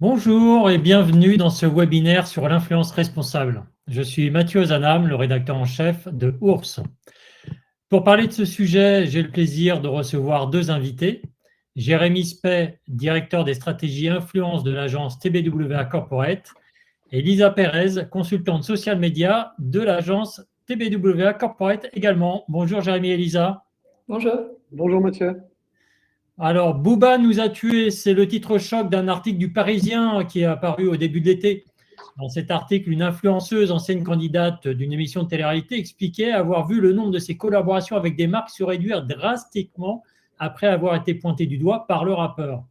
Bonjour et bienvenue dans ce webinaire sur l'influence responsable. Je suis Mathieu Zanam, le rédacteur en chef de Ours. Pour parler de ce sujet, j'ai le plaisir de recevoir deux invités. Jérémy Spey, directeur des stratégies influence de l'agence TBWA Corporate, et Lisa Pérez, consultante social média de l'agence TBWA Corporate également. Bonjour Jérémy et Lisa. Bonjour. Bonjour Mathieu. Alors, Booba nous a tués, c'est le titre choc d'un article du Parisien qui est apparu au début de l'été. Dans cet article, une influenceuse, ancienne candidate d'une émission de télé-réalité, expliquait avoir vu le nombre de ses collaborations avec des marques se réduire drastiquement après avoir été pointé du doigt par le rappeur.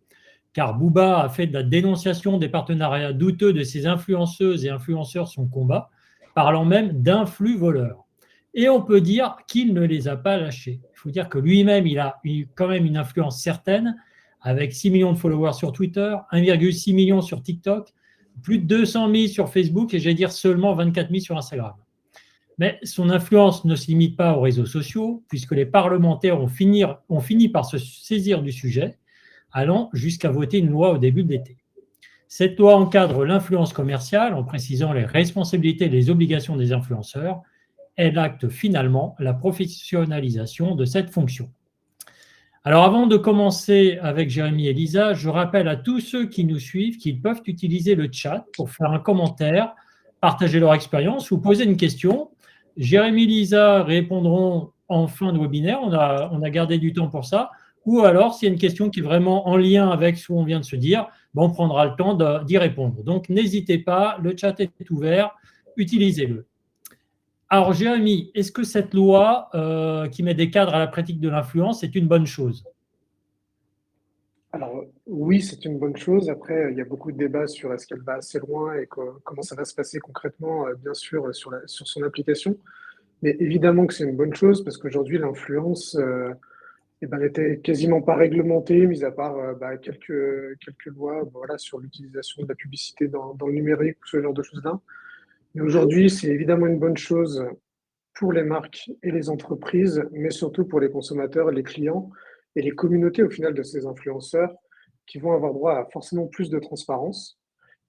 Car Booba a fait de la dénonciation des partenariats douteux de ses influenceuses et influenceurs son combat, parlant même d'influx voleurs. Et on peut dire qu'il ne les a pas lâchés. Il faut dire que lui-même, il a eu quand même une influence certaine, avec 6 millions de followers sur Twitter, 1,6 million sur TikTok, plus de 200 000 sur Facebook et j'allais dire seulement 24 000 sur Instagram. Mais son influence ne se limite pas aux réseaux sociaux, puisque les parlementaires ont fini par se saisir du sujet, allant jusqu'à voter une loi au début de l'été. Cette loi encadre l'influence commerciale en précisant les responsabilités et les obligations des influenceurs. Elle acte finalement la professionnalisation de cette fonction. Alors avant de commencer avec Jérémy et Lisa, je rappelle à tous ceux qui nous suivent qu'ils peuvent utiliser le chat pour faire un commentaire, partager leur expérience ou poser une question. Jérémy et Lisa répondront en fin de webinaire, on a gardé du temps pour ça, ou alors s'il y a une question qui est vraiment en lien avec ce qu'on vient de se dire, on prendra le temps d'y répondre. Donc n'hésitez pas, le chat est ouvert, utilisez-le. Alors, Jérémy, est-ce que cette loi qui met des cadres à la pratique de l'influence est une bonne chose? Alors oui, c'est une bonne chose. Après, il y a beaucoup de débats sur est-ce qu'elle va assez loin et comment ça va se passer concrètement, bien sûr, sur son application. Mais évidemment que c'est une bonne chose parce qu'aujourd'hui, l'influence n'était quasiment pas réglementée, mis à part quelques lois voilà, sur l'utilisation de la publicité dans le numérique ou ce genre de choses-là. Mais aujourd'hui, c'est évidemment une bonne chose pour les marques et les entreprises, mais surtout pour les consommateurs, les clients et les communautés au final de ces influenceurs qui vont avoir droit à forcément plus de transparence.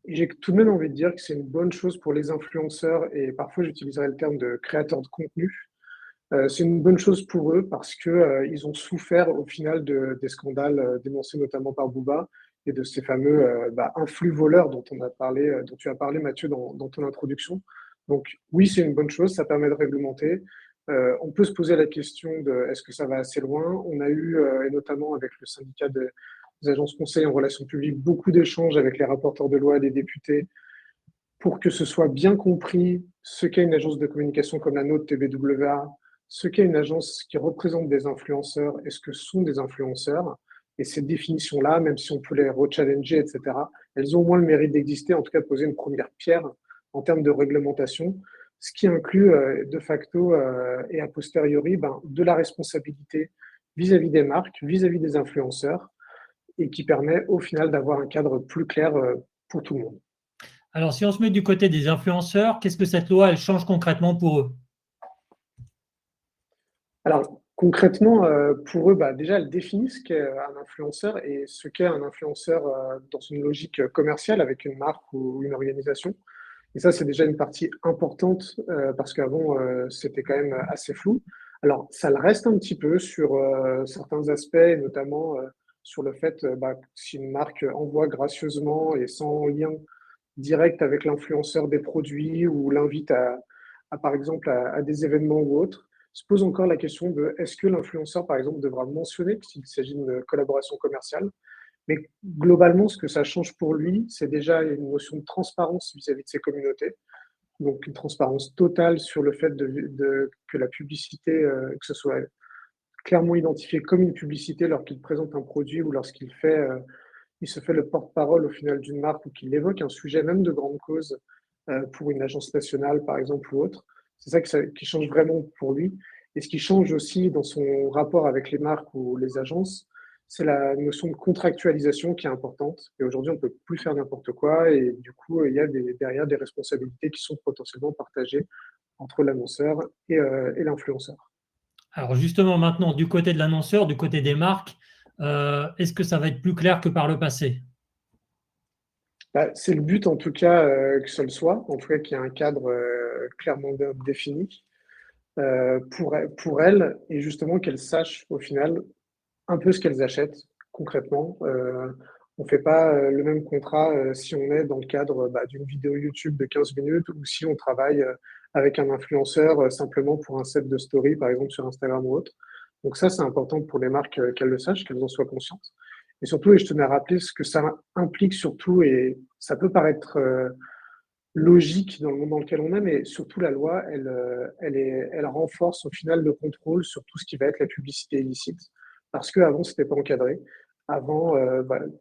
Et j'ai tout de même envie de dire que c'est une bonne chose pour les influenceurs et parfois j'utiliserai le terme de créateurs de contenu. C'est une bonne chose pour eux parce que ils ont souffert au final des scandales dénoncés notamment par Booba et de ces fameux influx voleurs dont dont tu as parlé Mathieu dans ton introduction. Donc oui, c'est une bonne chose, ça permet de réglementer. On peut se poser la question de est-ce que ça va assez loin. On a eu, et notamment avec le syndicat des agences conseils en relations publiques, beaucoup d'échanges avec les rapporteurs de loi et les députés pour que ce soit bien compris ce qu'est une agence de communication comme la nôtre, TBWA, ce qu'est une agence qui représente des influenceurs et ce que sont des influenceurs. Et ces définitions-là, même si on peut les rechallenger, etc., elles ont au moins le mérite d'exister, en tout cas de poser une première pierre en termes de réglementation, ce qui inclut de facto et a posteriori de la responsabilité vis-à-vis des marques, vis-à-vis des influenceurs, et qui permet au final d'avoir un cadre plus clair pour tout le monde. Alors, si on se met du côté des influenceurs, qu'est-ce que cette loi, elle change concrètement pour eux? Alors, concrètement, pour eux, déjà, elle définit ce qu'est un influenceur et ce qu'est un influenceur dans une logique commerciale avec une marque ou une organisation. Et ça, c'est déjà une partie importante parce qu'avant, c'était quand même assez flou. Alors, ça le reste un petit peu sur certains aspects, notamment sur le fait si une marque envoie gracieusement et sans lien direct avec l'influenceur des produits ou l'invite par exemple, à des événements ou autres, se pose encore la question de est-ce que l'influenceur, par exemple, devra mentionner s'il s'agit d'une collaboration commerciale. Mais globalement, ce que ça change pour lui, c'est déjà une notion de transparence vis-à-vis de ses communautés. Donc, une transparence totale sur le fait que la publicité, que ce soit clairement identifié comme une publicité lorsqu'il présente un produit ou lorsqu'il il se fait le porte-parole au final d'une marque ou qu'il évoque un sujet même de grande cause pour une agence nationale, par exemple, ou autre. C'est ça qui change vraiment pour lui. Et ce qui change aussi dans son rapport avec les marques ou les agences, c'est la notion de contractualisation qui est importante. Et aujourd'hui, on ne peut plus faire n'importe quoi. Et du coup, il y a derrière des responsabilités qui sont potentiellement partagées entre l'annonceur et l'influenceur. Alors justement, maintenant, du côté de l'annonceur, du côté des marques, est-ce que ça va être plus clair que par le passé? Bah, c'est le but en tout cas que ce le soit, en tout cas qu'il y ait un cadre clairement défini pour elles et justement qu'elles sachent au final un peu ce qu'elles achètent concrètement. On ne fait pas le même contrat si on est dans le cadre d'une vidéo YouTube de 15 minutes ou si on travaille avec un influenceur simplement pour un set de story, par exemple sur Instagram ou autre. Donc ça, c'est important pour les marques qu'elles le sachent, qu'elles en soient conscientes. Et surtout, et je tenais à rappeler ce que ça implique surtout, et ça peut paraître logique dans le monde dans lequel on est, mais surtout la loi, elle renforce au final le contrôle sur tout ce qui va être la publicité illicite, parce qu'avant, ce n'était pas encadré. Avant,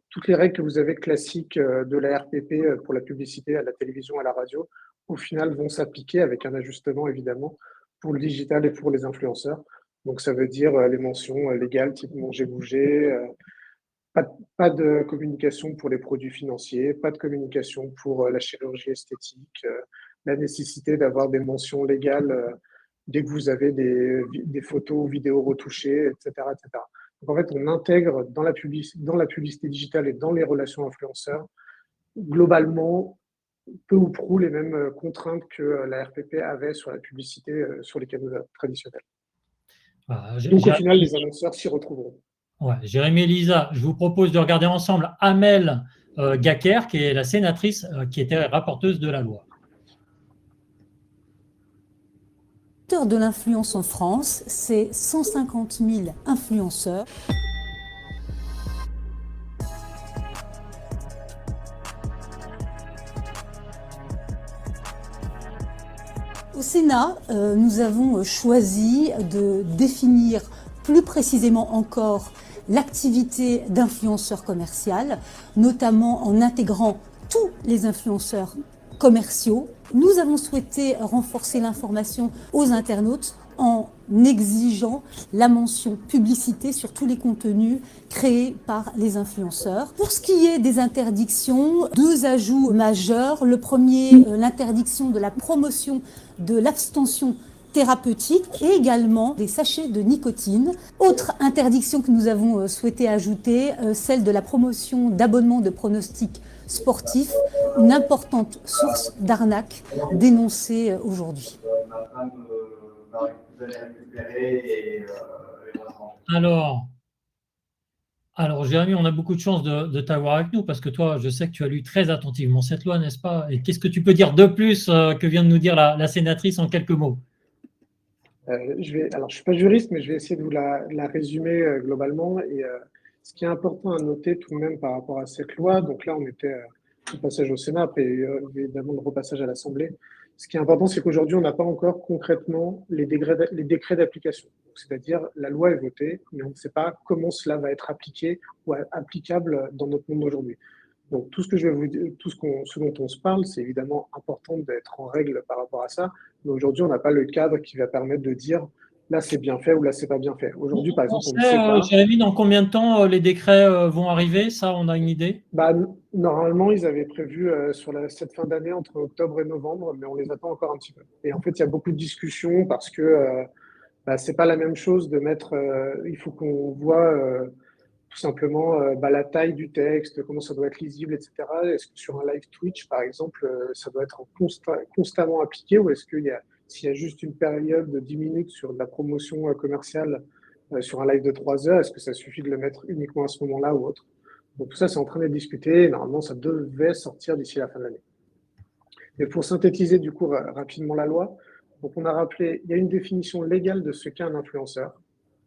toutes les règles que vous avez classiques de la RPP pour la publicité à la télévision, à la radio, au final vont s'appliquer avec un ajustement évidemment pour le digital et pour les influenceurs. Donc ça veut dire les mentions légales type manger bouger, pas, pas de communication pour les produits financiers, pas de communication pour la chirurgie esthétique, la nécessité d'avoir des mentions légales dès que vous avez des photos ou vidéos retouchées, etc., etc. Donc en fait, on intègre dans la publicité digitale et dans les relations influenceurs, globalement, peu ou prou les mêmes contraintes que la RPP avait sur la publicité sur les canaux traditionnels. Voilà, Donc au final, les annonceurs s'y retrouveront. ouais, Jérémy et Lisa, je vous propose de regarder ensemble Amel Gaker, qui est la sénatrice qui était rapporteuse de la loi. De l'influence en France, c'est 150 000 influenceurs. Au Sénat, nous avons choisi de définir plus précisément encore l'activité d'influenceur commercial, notamment en intégrant tous les influenceurs commerciaux. Nous avons souhaité renforcer l'information aux internautes en exigeant la mention publicité sur tous les contenus créés par les influenceurs. Pour ce qui est des interdictions, 2 ajouts majeurs. Le premier, l'interdiction de la promotion de l'abstention thérapeutique et également des sachets de nicotine. Autre interdiction que nous avons souhaité ajouter, celle de la promotion d'abonnements de pronostics sportifs, une importante source d'arnaque dénoncée aujourd'hui. Alors, Jérémy, on a beaucoup de chance de t'avoir avec nous parce que toi, je sais que tu as lu très attentivement cette loi, n'est-ce pas? Et qu'est-ce que tu peux dire de plus que vient de nous dire la sénatrice en quelques mots? Je ne suis pas juriste, mais je vais essayer de vous la résumer globalement. Et ce qui est important à noter tout de même par rapport à cette loi, donc là, on était au passage au Sénat, après évidemment le repassage à l'Assemblée. Ce qui est important, c'est qu'aujourd'hui, on n'a pas encore concrètement les décrets d'application. C'est-à-dire, la loi est votée, mais on ne sait pas comment cela va être appliqué ou applicable dans notre monde d'aujourd'hui. Donc, tout ce que je vais vous dire, ce dont on se parle, c'est évidemment important d'être en règle par rapport à ça. Mais aujourd'hui, on n'a pas le cadre qui va permettre de dire là, c'est bien fait ou là, c'est pas bien fait. Aujourd'hui, par exemple, on ne sait pas. Jérémy, dans combien de temps les décrets vont arriver? Ça, on a une idée? Normalement, ils avaient prévu sur cette fin d'année entre octobre et novembre, mais on les attend encore un petit peu. Et en fait, il y a beaucoup de discussions parce que c'est pas la même chose de mettre. Il faut qu'on voit tout simplement la taille du texte, comment ça doit être lisible, etc. Est-ce que sur un live Twitch, par exemple, ça doit être constamment appliqué ou est-ce s'il y a juste une période de 10 minutes sur de la promotion commerciale sur un live de 3 heures, est-ce que ça suffit de le mettre uniquement à ce moment-là ou autre? Donc tout ça, c'est en train d'être discuté. Et normalement, ça devait sortir d'ici la fin de l'année. Et pour synthétiser du coup rapidement la loi, donc on a rappelé, il y a une définition légale de ce qu'est un influenceur,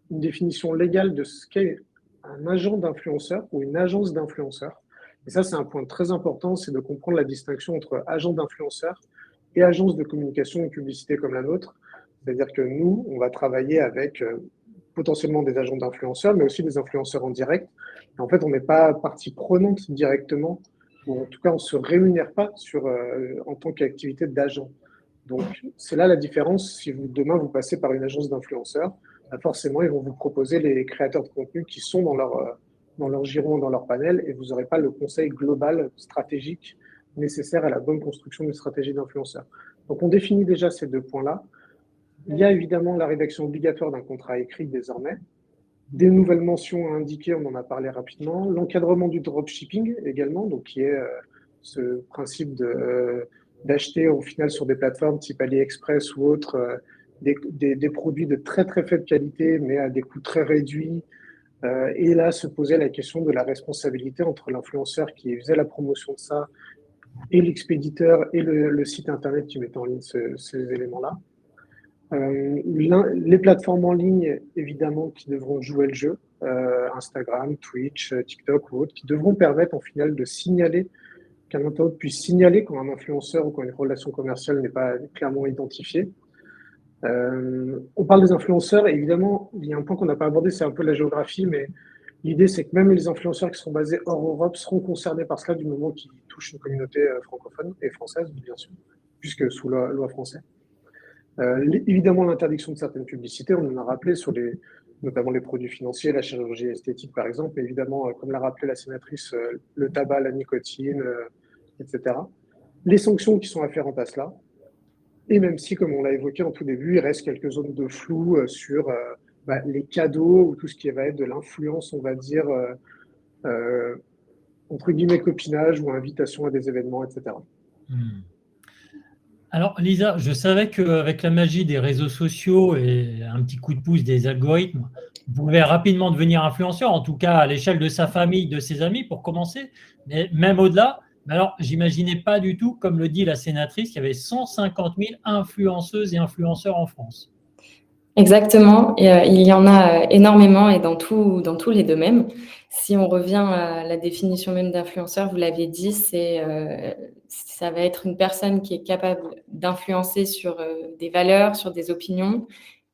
une définition légale de ce qu'est un agent d'influenceur ou une agence d'influenceur. Et ça, c'est un point très important, c'est de comprendre la distinction entre agent d'influenceur et agence de communication ou publicité comme la nôtre. C'est-à-dire que nous, on va travailler avec potentiellement des agents d'influenceurs, mais aussi des influenceurs en direct. Et en fait, on n'est pas partie prenante directement, ou en tout cas, on ne se rémunère pas en tant qu'activité d'agent. Donc, c'est là la différence. Si demain, vous passez par une agence d'influenceurs, forcément, ils vont vous proposer les créateurs de contenu qui sont dans leur giron, dans leur panel, et vous n'aurez pas le conseil global stratégique nécessaire à la bonne construction d'une stratégie d'influenceur. Donc, on définit déjà ces 2 points-là. Il y a évidemment la rédaction obligatoire d'un contrat écrit désormais, des nouvelles mentions à indiquer, on en a parlé rapidement, l'encadrement du dropshipping également, donc qui est ce principe d'acheter au final sur des plateformes type AliExpress ou autres des produits de très très faible qualité mais à des coûts très réduits. Et là, se posait la question de la responsabilité entre l'influenceur qui faisait la promotion de ça et l'expéditeur et le site internet qui mettait en ligne ces éléments-là. Les plateformes en ligne, évidemment, qui devront jouer le jeu, Instagram, Twitch, TikTok ou autres, qui devront permettre en final de signaler, qu'un internaute puisse signaler quand un influenceur ou quand une relation commerciale n'est pas clairement identifiée. On parle des influenceurs, et évidemment, il y a un point qu'on n'a pas abordé, c'est un peu la géographie, mais l'idée, c'est que même les influenceurs qui sont basés hors Europe seront concernés par cela du moment qu'ils touchent une communauté francophone et française, bien sûr, puisque sous la loi française. Évidemment, l'interdiction de certaines publicités, on en a rappelé sur notamment les produits financiers, la chirurgie esthétique par exemple, mais évidemment, comme l'a rappelé la sénatrice, le tabac, la nicotine, etc. Les sanctions qui sont afférentes à cela, et même si, comme on l'a évoqué en tout début, il reste quelques zones de flou sur les cadeaux ou tout ce qui va être de l'influence, on va dire, entre guillemets, copinage ou invitation à des événements, etc. Alors, Lisa, je savais qu'avec la magie des réseaux sociaux et un petit coup de pouce des algorithmes, vous pouvez rapidement devenir influenceur, en tout cas à l'échelle de sa famille, de ses amis, pour commencer, mais même au-delà. Mais alors, j'imaginais pas du tout, comme le dit la sénatrice, qu'il y avait 150 000 influenceuses et influenceurs en France. Exactement, il y en a énormément et dans tous les domaines. Si on revient à la définition même d'influenceur, vous l'avez dit, ça va être une personne qui est capable d'influencer sur des valeurs, sur des opinions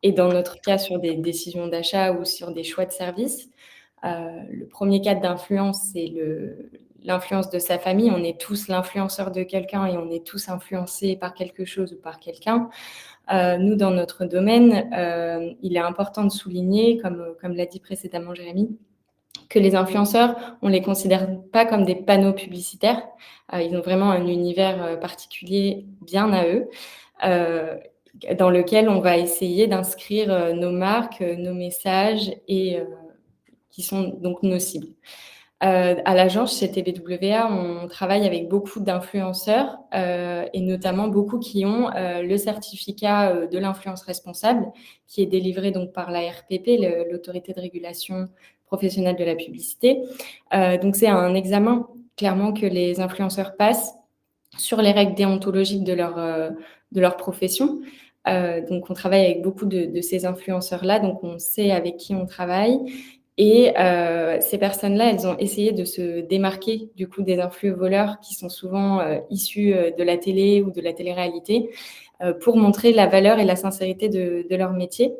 et dans notre cas sur des décisions d'achat ou sur des choix de services. Le premier cas d'influence, c'est l'influence de sa famille. On est tous l'influenceur de quelqu'un et on est tous influencés par quelque chose ou par quelqu'un. Nous, dans notre domaine, il est important de souligner, comme l'a dit précédemment Jérémy, que les influenceurs, on ne les considère pas comme des panneaux publicitaires. Ils ont vraiment un univers particulier bien à eux, dans lequel on va essayer d'inscrire nos marques, nos messages et qui sont donc nos cibles. À l'agence, chez TBWA, on travaille avec beaucoup d'influenceurs et notamment beaucoup qui ont le certificat de l'influence responsable qui est délivré donc par la RPP, l'autorité de régulation professionnelle de la publicité. Donc, c'est un examen clairement que les influenceurs passent sur les règles déontologiques de leur profession. Donc, on travaille avec beaucoup de ces influenceurs-là, donc on sait avec qui on travaille. Et ces personnes-là, elles ont essayé de se démarquer du coup des influvoleurs qui sont souvent issus de la télé ou de la télé-réalité pour montrer la valeur et la sincérité de leur métier.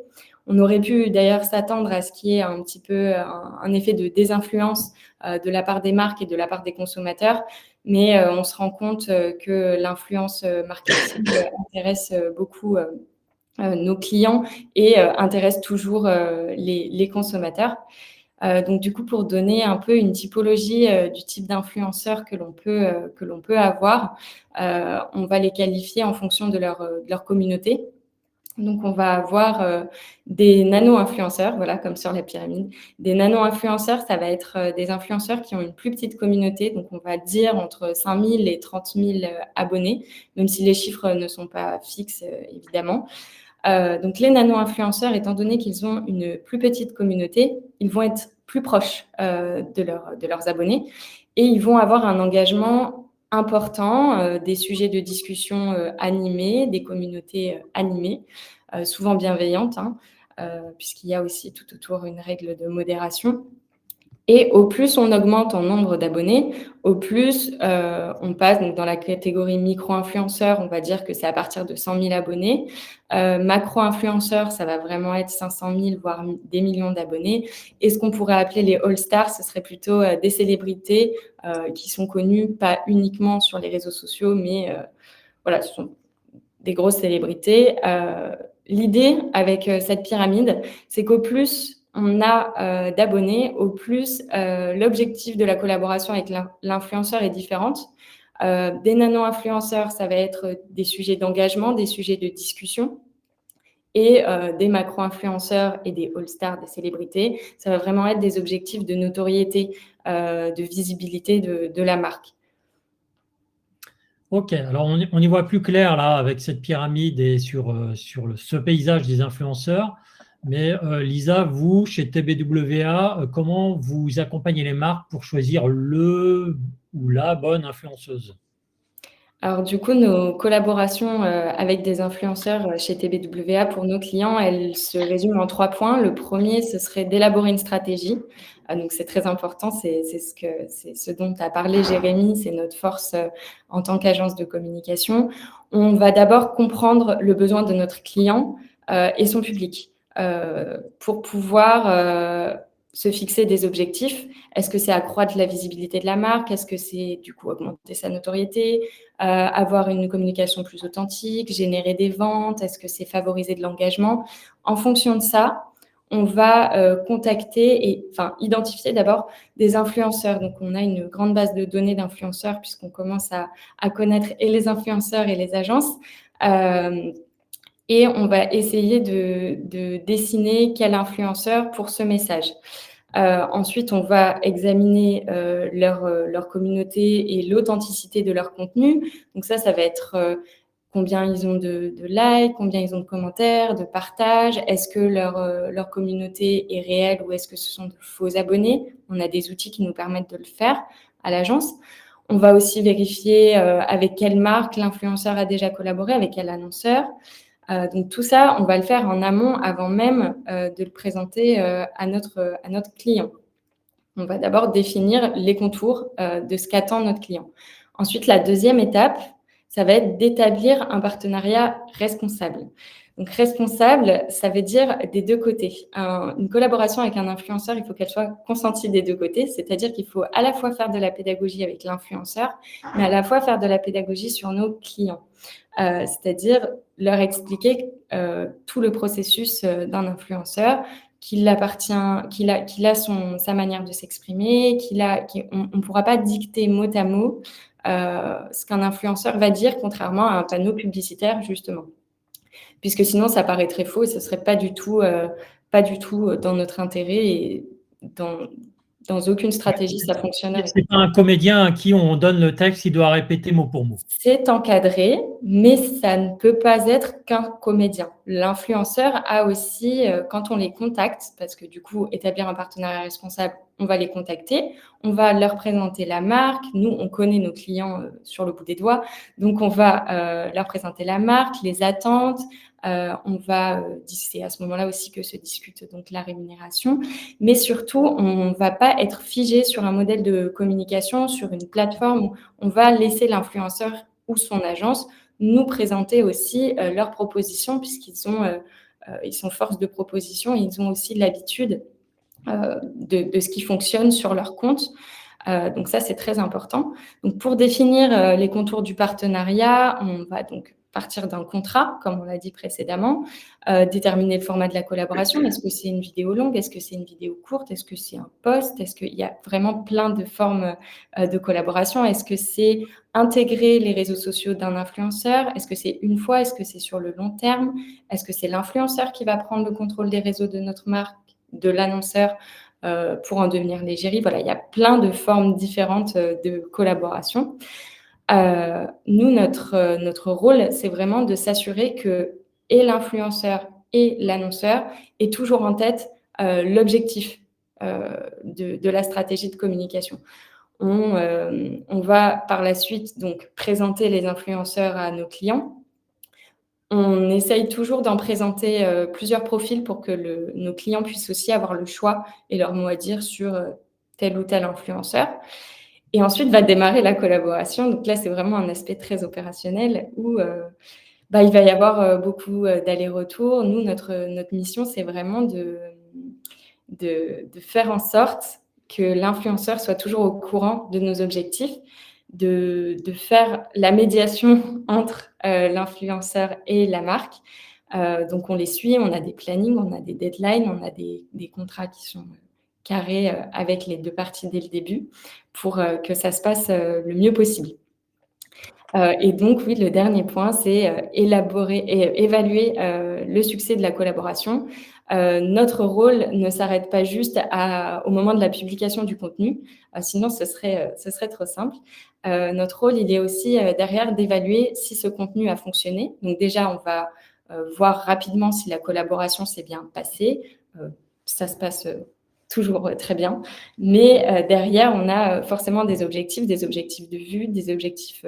On aurait pu d'ailleurs s'attendre à ce qu'il y ait un petit peu un effet de désinfluence de la part des marques et de la part des consommateurs, mais on se rend compte que l'influence marketing intéresse beaucoup nos clients et intéresse toujours les consommateurs. Donc, du coup, pour donner un peu une typologie du type d'influenceurs que l'on peut avoir, on va les qualifier en fonction de leur communauté. Donc, on va avoir des nano-influenceurs, voilà, comme sur la pyramide. Des nano-influenceurs, ça va être des influenceurs qui ont une plus petite communauté. Donc, on va dire entre 5 000 et 30 000 abonnés, même si les chiffres ne sont pas fixes, évidemment. Donc, les nano-influenceurs, étant donné qu'ils ont une plus petite communauté, ils vont être plus proches de leurs abonnés et ils vont avoir un engagement important, des sujets de discussion animés, des communautés animées, souvent bienveillantes, puisqu'il y a aussi tout autour une règle de modération. Et au plus on augmente en nombre d'abonnés, au plus on passe donc dans la catégorie micro-influenceur, on va dire que c'est à partir de 100 000 abonnés. Macro-influenceur, ça va vraiment être 500 000, voire des millions d'abonnés. Et ce qu'on pourrait appeler les all-stars, ce serait plutôt des célébrités qui sont connues pas uniquement sur les réseaux sociaux, mais voilà, ce sont des grosses célébrités. L'idée avec cette pyramide, c'est qu'au plus on a d'abonnés, au plus l'objectif de la collaboration avec l'influenceur est différente. Des nano-influenceurs, ça va être des sujets d'engagement, des sujets de discussion. Et des macro-influenceurs et des all-stars, des célébrités, ça va vraiment être des objectifs de notoriété, de visibilité de la marque. Ok, alors on y voit plus clair là avec cette pyramide et ce paysage des influenceurs. Mais Lisa, vous, chez TBWA, comment vous accompagnez les marques pour choisir le ou la bonne influenceuse? Alors du coup, nos collaborations avec des influenceurs chez TBWA pour nos clients, elles se résument en 3 points. Le premier, ce serait d'élaborer une stratégie. Donc c'est très important, c'est ce dont a parlé Jérémy, c'est notre force en tant qu'agence de communication. On va d'abord comprendre le besoin de notre client et son public pour pouvoir se fixer des objectifs. Est-ce que c'est accroître la visibilité de la marque? Est-ce que c'est du coup augmenter sa notoriété? Avoir une communication plus authentique, générer des ventes? Est-ce que c'est favoriser de l'engagement? En fonction de ça, on va contacter et identifier d'abord des influenceurs. Donc, on a une grande base de données d'influenceurs puisqu'on commence à connaître et les influenceurs et les agences. Et on va essayer de dessiner quel influenceur pour ce message. Ensuite, on va examiner leur communauté et l'authenticité de leur contenu. Donc ça va être combien ils ont de likes, combien ils ont de commentaires, de partages. Est-ce que leur communauté est réelle ou est-ce que ce sont de faux abonnés? On a des outils qui nous permettent de le faire à l'agence. On va aussi vérifier avec quelle marque l'influenceur a déjà collaboré, avec quel annonceur. Donc tout ça, on va le faire en amont avant même de le présenter à notre client. On va d'abord définir les contours de ce qu'attend notre client. Ensuite, la deuxième étape, ça va être d'établir un partenariat responsable. Donc responsable, ça veut dire des deux côtés. Une collaboration avec un influenceur, il faut qu'elle soit consentie des deux côtés, c'est-à-dire qu'il faut à la fois faire de la pédagogie avec l'influenceur, mais à la fois faire de la pédagogie sur nos clients. C'est-à-dire leur expliquer tout le processus d'un influenceur, qu'il appartient, qu'il a sa manière de s'exprimer, on ne pourra pas dicter mot à mot ce qu'un influenceur va dire, contrairement à un panneau publicitaire, justement. Puisque sinon, ça paraîtrait faux et ce ne serait pas du tout dans notre intérêt et dans aucune stratégie, ça fonctionnerait. C'est pas un comédien à qui on donne le texte, il doit répéter mot pour mot. C'est encadré, mais ça ne peut pas être qu'un comédien. L'influenceur a aussi, quand on les contacte, parce que du coup, établir un partenariat responsable, on va les contacter, on va leur présenter la marque. Nous, on connaît nos clients sur le bout des doigts, donc on va leur présenter la marque, les attentes. C'est à ce moment-là aussi que se discute donc la rémunération, mais surtout on ne va pas être figé sur un modèle de communication, sur une plateforme. On va laisser l'influenceur ou son agence nous présenter aussi leurs propositions, puisqu'ils ils sont force de proposition et ils ont aussi l'habitude de ce qui fonctionne sur leur compte. Donc ça, c'est très important. Donc pour définir les contours du partenariat, on va donc partir d'un contrat, comme on l'a dit précédemment, déterminer le format de la collaboration. Est-ce que c'est une vidéo longue? Est-ce que c'est une vidéo courte? Est-ce que c'est un post? Est-ce qu'il y a vraiment plein de formes de collaboration? Est-ce que c'est intégrer les réseaux sociaux d'un influenceur? Est-ce que c'est une fois? Est-ce que c'est sur le long terme? Est-ce que c'est l'influenceur qui va prendre le contrôle des réseaux de notre marque, de l'annonceur, pour en devenir l'égérie? Voilà, il y a plein de formes différentes de collaboration. Nous, notre rôle, c'est vraiment de s'assurer que et l'influenceur et l'annonceur aient toujours en tête l'objectif de la stratégie de communication. On va par la suite donc présenter les influenceurs à nos clients. On essaye toujours d'en présenter plusieurs profils pour que nos clients puissent aussi avoir le choix et leur mot à dire sur tel ou tel influenceur. Et ensuite va démarrer la collaboration. Donc là, c'est vraiment un aspect très opérationnel où il va y avoir beaucoup d'allers-retours. Nous, notre mission, c'est vraiment de faire en sorte que l'influenceur soit toujours au courant de nos objectifs, de faire la médiation entre l'influenceur et la marque. Donc, on les suit, on a des plannings, on a des deadlines, on a des contrats qui sont carrés avec les deux parties dès le début pour que ça se passe le mieux possible. Et donc, oui, le dernier point, c'est élaborer et évaluer le succès de la collaboration. Notre rôle ne s'arrête pas juste au moment de la publication du contenu, sinon ce serait trop simple. Notre rôle, il est aussi derrière d'évaluer si ce contenu a fonctionné. Donc déjà, on va voir rapidement si la collaboration s'est bien passée. Ça se passe toujours très bien. Mais derrière, on a forcément des objectifs de vue, des objectifs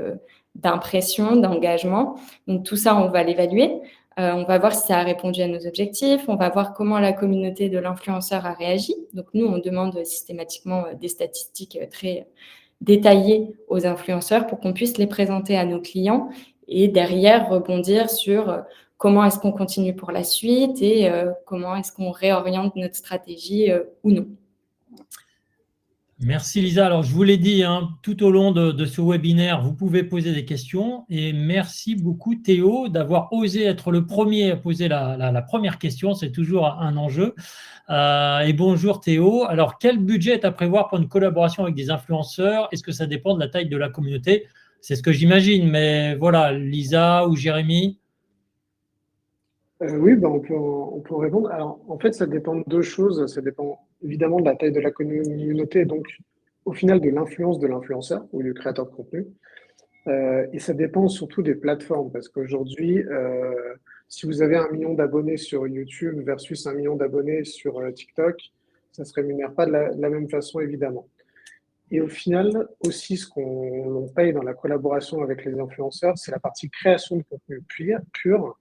d'impression, d'engagement. Donc tout ça, on va l'évaluer. On va voir si ça a répondu à nos objectifs. On va voir comment la communauté de l'influenceur a réagi. Donc nous, on demande systématiquement des statistiques très détaillées aux influenceurs pour qu'on puisse les présenter à nos clients et derrière rebondir sur comment est-ce qu'on continue pour la suite et comment est-ce qu'on réoriente notre stratégie ou non. Merci Lisa. Alors, je vous l'ai dit, tout au long de ce webinaire, vous pouvez poser des questions. Et merci beaucoup Théo d'avoir osé être le premier à poser la première question. C'est toujours un enjeu. Et bonjour Théo. Alors, quel budget est à prévoir pour une collaboration avec des influenceurs? Est-ce que ça dépend de la taille de la communauté? C'est ce que j'imagine. Mais voilà, Lisa ou Jérémy? Oui, on peut en répondre. Alors, en fait, ça dépend de deux choses. Ça dépend évidemment de la taille de la communauté, donc au final de l'influence de l'influenceur ou du créateur de contenu. Et ça dépend surtout des plateformes, parce qu'aujourd'hui, si vous avez 1 million d'abonnés sur YouTube versus 1 million d'abonnés sur TikTok, ça ne se rémunère pas de la même façon, évidemment. Et au final, aussi, ce qu'on paye dans la collaboration avec les influenceurs, c'est la partie création de contenu pur.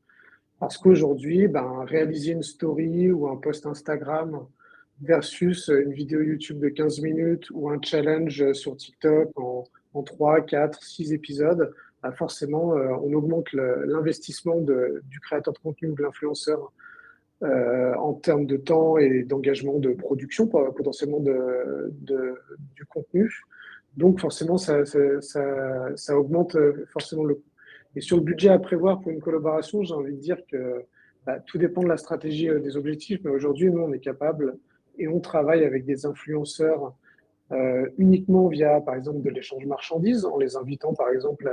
Parce qu'aujourd'hui, réaliser une story ou un post Instagram versus une vidéo YouTube de 15 minutes ou un challenge sur TikTok en 3, 4, 6 épisodes, forcément, on augmente l'investissement du créateur de contenu ou de l'influenceur en termes de temps et d'engagement de production potentiellement du contenu. Donc forcément, ça augmente forcément le coût. Et sur le budget à prévoir pour une collaboration, j'ai envie de dire que tout dépend de la stratégie des objectifs, mais aujourd'hui, nous, on est capable et on travaille avec des influenceurs uniquement via, par exemple, de l'échange marchandises, en les invitant, par exemple,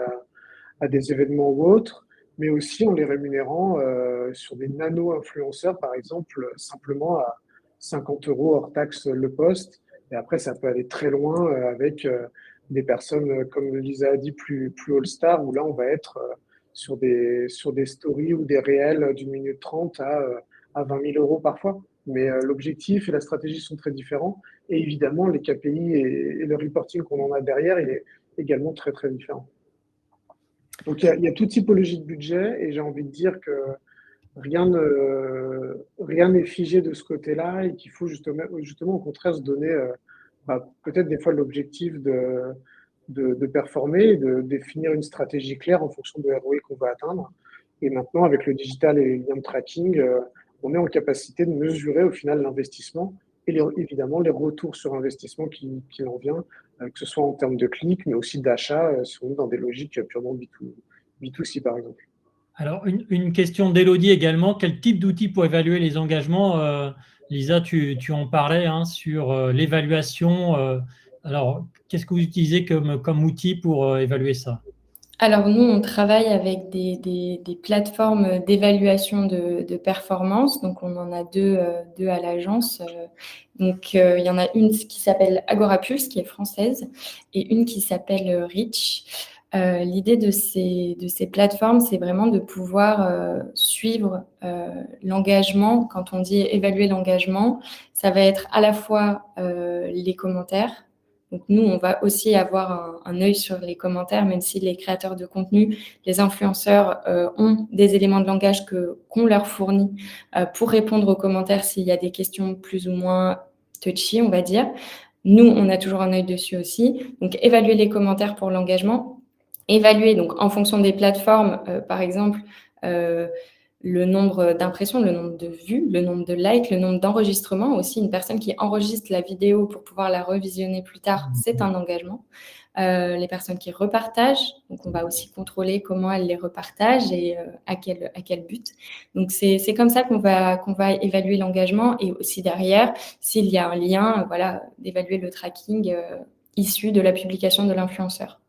à des événements ou autres, mais aussi en les rémunérant sur des nano-influenceurs, par exemple, simplement à 50 € hors taxe le poste. Et après, ça peut aller très loin avec des personnes, comme Lisa a dit, plus all-star, où là, on va être sur des stories ou des réels d'une minute 30 à 20 000 € parfois. Mais l'objectif et la stratégie sont très différents. Et évidemment, les KPI et le reporting qu'on en a derrière, il est également très, très différent. Donc, il y a toute typologie de budget et j'ai envie de dire que rien n'est figé de ce côté-là et qu'il faut justement au contraire se donner peut-être des fois l'objectif de performer et de définir une stratégie claire en fonction de ROI qu'on va atteindre. Et maintenant, avec le digital et les liens de tracking, on est en capacité de mesurer au final l'investissement et évidemment les retours sur investissement qui en vient, que ce soit en termes de clics, mais aussi d'achat, si on est dans des logiques purement B2C par exemple. Alors, une question d'Élodie également. Quel type d'outils pour évaluer les engagements? Lisa, tu en parlais sur l'évaluation. Alors, qu'est-ce que vous utilisez comme outil pour évaluer ça? Alors, nous, on travaille avec des plateformes d'évaluation de performance. Donc, on en a deux à l'agence. Donc, il y en a une qui s'appelle Agorapulse, qui est française, et une qui s'appelle Reach. L'idée de ces plateformes, c'est vraiment de pouvoir suivre l'engagement. Quand on dit évaluer l'engagement, ça va être à la fois les commentaires. Donc, nous, on va aussi avoir un œil sur les commentaires, même si les créateurs de contenu, les influenceurs ont des éléments de langage qu'on leur fournit pour répondre aux commentaires s'il y a des questions plus ou moins touchy, on va dire. Nous, on a toujours un œil dessus aussi. Donc, évaluer les commentaires pour l'engagement. Évaluer, donc, en fonction des plateformes, par exemple, le nombre d'impressions, le nombre de vues, le nombre de likes, le nombre d'enregistrements. Aussi, une personne qui enregistre la vidéo pour pouvoir la revisionner plus tard, c'est un engagement. Les personnes qui repartagent, donc on va aussi contrôler comment elles les repartagent et à quel but. Donc, c'est comme ça qu'on va évaluer l'engagement et aussi derrière, s'il y a un lien, d'évaluer le tracking issu de la publication de l'influenceur.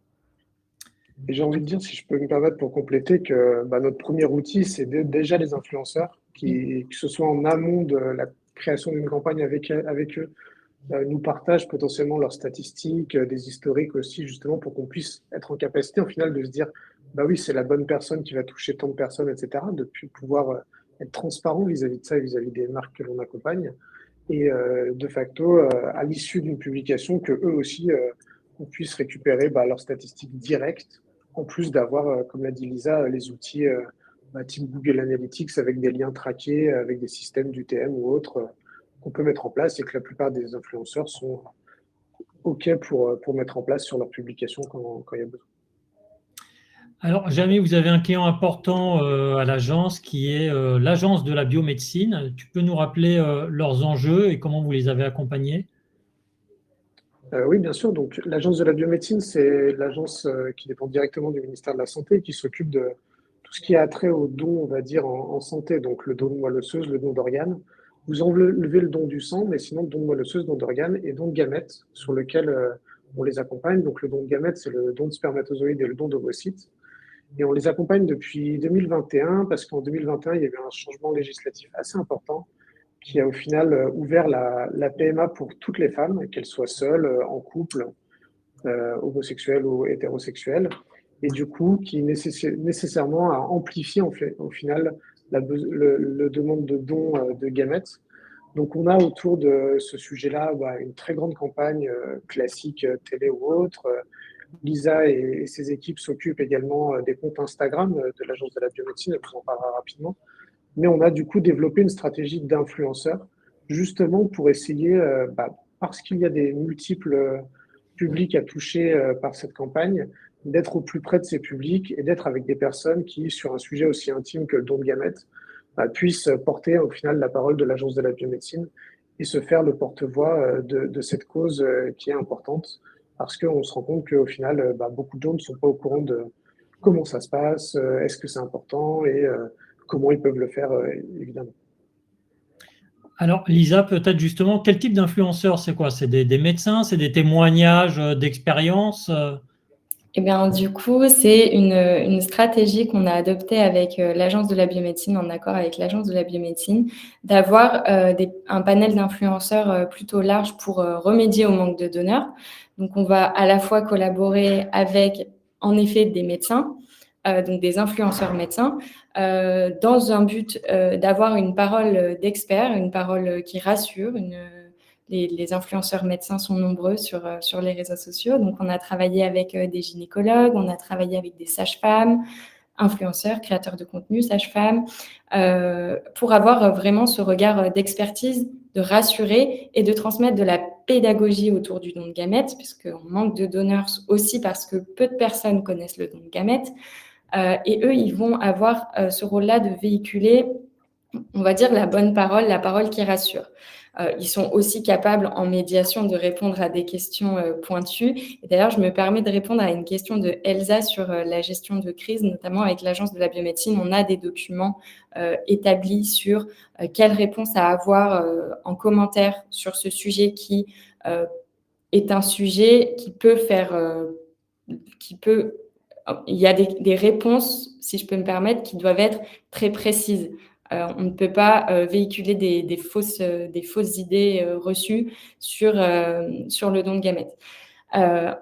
Et j'ai envie de dire, si je peux me permettre pour compléter, que notre premier outil, c'est déjà les influenceurs, que ce soit en amont de la création d'une campagne avec eux, nous partagent potentiellement leurs statistiques, des historiques aussi, justement, pour qu'on puisse être en capacité, au final, de se dire, bah oui, c'est la bonne personne qui va toucher tant de personnes, etc., de pouvoir être transparent vis-à-vis de ça et vis-à-vis des marques que l'on accompagne. Et de facto, à l'issue d'une publication, que eux aussi, on puisse récupérer leurs statistiques directes, en plus d'avoir, comme l'a dit Lisa, les outils type Google Analytics avec des liens traqués, avec des systèmes d'UTM ou autres qu'on peut mettre en place et que la plupart des influenceurs sont OK pour mettre en place sur leur publication quand il y a besoin. Alors, Jamie, vous avez un client important à l'agence qui est l'agence de la biomédecine. Tu peux nous rappeler leurs enjeux et comment vous les avez accompagnés? Oui, bien sûr. Donc, l'agence de la biomédecine, c'est l'agence qui dépend directement du ministère de la Santé, qui s'occupe de tout ce qui a trait aux dons, on va dire, en santé. Donc, le don de moelle osseuse, le don d'organes. Vous enlevez le don du sang, mais sinon, le don de moelle osseuse, don d'organes et don de gamètes, sur lequel on les accompagne. Donc, le don de gamètes, c'est le don de spermatozoïdes et le don d'ovocytes. Et on les accompagne depuis 2021, parce qu'en 2021, il y a eu un changement législatif assez important qui a au final ouvert la PMA pour toutes les femmes, qu'elles soient seules, en couple, homosexuelles ou hétérosexuelles, et du coup qui nécessairement a amplifié au final le demande de dons de gamètes. Donc on a autour de ce sujet-là une très grande campagne classique télé ou autre. Lisa et ses équipes s'occupent également des comptes Instagram de l'agence de la biomédecine, elle vous en parlera rapidement. Mais on a du coup développé une stratégie d'influenceurs, justement pour essayer, parce qu'il y a des multiples publics à toucher par cette campagne, d'être au plus près de ces publics et d'être avec des personnes qui, sur un sujet aussi intime que le don de gamètes, puissent porter au final la parole de l'agence de la biomédecine et se faire le porte-voix de cette cause qui est importante, parce qu'on se rend compte qu'au final, beaucoup de gens ne sont pas au courant de comment ça se passe, est-ce que c'est important et comment ils peuvent le faire, évidemment. Alors, Lisa, peut-être justement, quel type d'influenceurs c'est quoi? C'est des médecins, c'est des témoignages d'expérience? Eh bien, du coup, c'est une stratégie qu'on a adoptée avec l'agence de la biomédecine, en accord avec l'agence de la biomédecine, d'avoir un panel d'influenceurs plutôt large pour remédier au manque de donneurs. Donc, on va à la fois collaborer avec, en effet, des médecins, donc des influenceurs médecins, dans un but d'avoir une parole d'expert, une parole qui rassure. Les influenceurs médecins sont nombreux sur les réseaux sociaux. Donc, on a travaillé avec des gynécologues, on a travaillé avec des sages-femmes, influenceurs, créateurs de contenu, sages-femmes, pour avoir vraiment ce regard d'expertise, de rassurer et de transmettre de la pédagogie autour du don de gamètes, puisqu'on manque de donneurs aussi parce que peu de personnes connaissent le don de gamètes. Et eux, ils vont avoir ce rôle-là de véhiculer, on va dire, la bonne parole, la parole qui rassure. Ils sont aussi capables en médiation de répondre à des questions pointues. Et d'ailleurs, je me permets de répondre à une question de Elsa sur la gestion de crise, notamment avec l'agence de la biomédecine. On a des documents établis sur quelles réponses à avoir en commentaire sur ce sujet qui est un sujet qui peut faire... Il y a des réponses, si je peux me permettre, qui doivent être très précises. On ne peut pas véhiculer des fausses idées reçues sur le don de gamètes.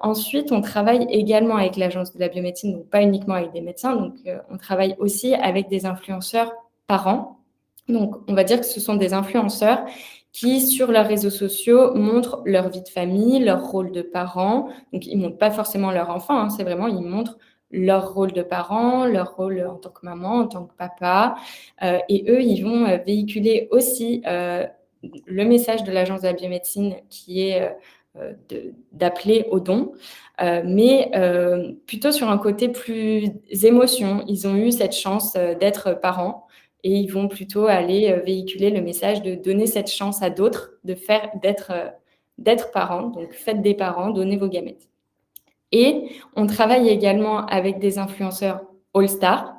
Ensuite, on travaille également avec l'agence de la biomédecine, donc pas uniquement avec des médecins. Donc, on travaille aussi avec des influenceurs parents. Donc, on va dire que ce sont des influenceurs qui, sur leurs réseaux sociaux, montrent leur vie de famille, leur rôle de parents. Donc, ils ne montrent pas forcément leur enfant, hein, c'est vraiment, ils montrent leur rôle de parent, leur rôle en tant que maman, en tant que papa. Et eux, ils vont véhiculer aussi le message de l'agence de la biomédecine qui est d'appeler au don, mais plutôt sur un côté plus émotion. Ils ont eu cette chance d'être parents et ils vont plutôt aller véhiculer le message de donner cette chance à d'autres, d'être parents. Donc, faites des parents, donnez vos gamètes. Et on travaille également avec des influenceurs all-star,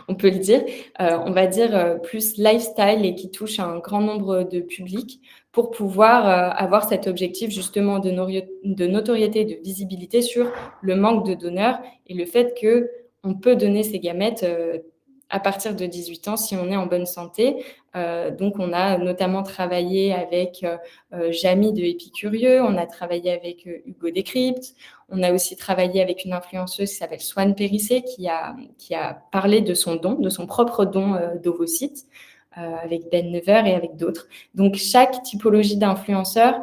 on peut le dire, on va dire plus lifestyle et qui touchent un grand nombre de publics pour pouvoir avoir cet objectif justement de notoriété, de visibilité sur le manque de donneurs et le fait qu'on peut donner ses gamètes à partir de 18 ans si on est en bonne santé. Donc, on a notamment travaillé avec Jamie de Épicurieux, on a travaillé avec Hugo Décrypte, on a aussi travaillé avec une influenceuse qui s'appelle Swan Périssé qui a parlé de son don, de son propre don d'ovocytes, avec Ben Never et avec d'autres. Donc, chaque typologie d'influenceur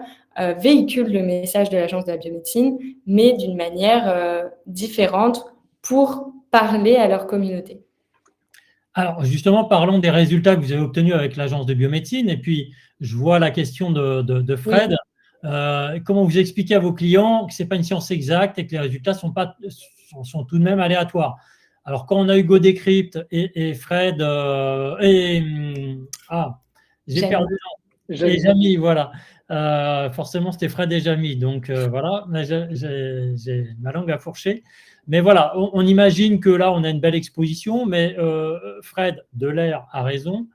véhicule le message de l'Agence de la biomédecine, mais d'une manière différente pour parler à leur communauté. Alors, justement, parlons des résultats que vous avez obtenus avec l'Agence de biomédecine. Et puis, je vois la question de Fred. Oui. Comment vous expliquez à vos clients que ce n'est pas une science exacte et que les résultats sont tout de même aléatoires? Alors, quand on a Hugo Décrypte et Fred j'ai perdu. Et Jamie, voilà. Forcément, c'était Fred et Jamie. Donc, voilà, j'ai ma langue à fourcher. Mais voilà, on imagine que là, on a une belle exposition, mais Fred Delair a raison.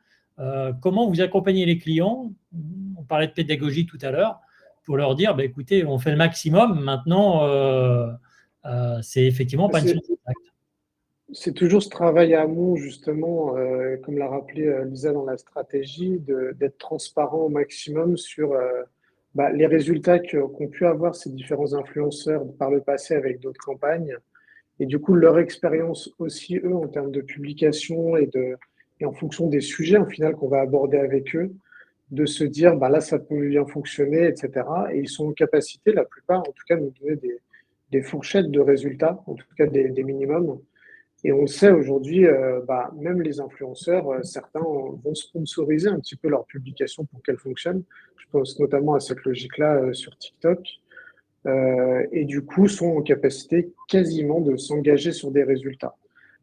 Comment vous accompagnez les clients? On parlait de pédagogie tout à l'heure, pour leur dire, bah, écoutez, on fait le maximum. Maintenant, c'est effectivement pas une science exacte. C'est toujours ce travail à amont, justement, comme l'a rappelé Lisa dans la stratégie, d'être transparent au maximum sur les résultats qu'ont pu avoir ces différents influenceurs par le passé avec d'autres campagnes. Et du coup, leur expérience aussi, eux, en termes de publication et en fonction des sujets, en final, qu'on va aborder avec eux, de se dire, là, ça peut bien fonctionner, etc. Et ils sont en capacité, la plupart, en tout cas, de nous donner des fourchettes de résultats, en tout cas des minimums. Et on le sait aujourd'hui, même les influenceurs, certains vont sponsoriser un petit peu leur publication pour qu'elle fonctionne. Je pense notamment à cette logique-là sur TikTok. Et du coup, sont en capacité quasiment de s'engager sur des résultats.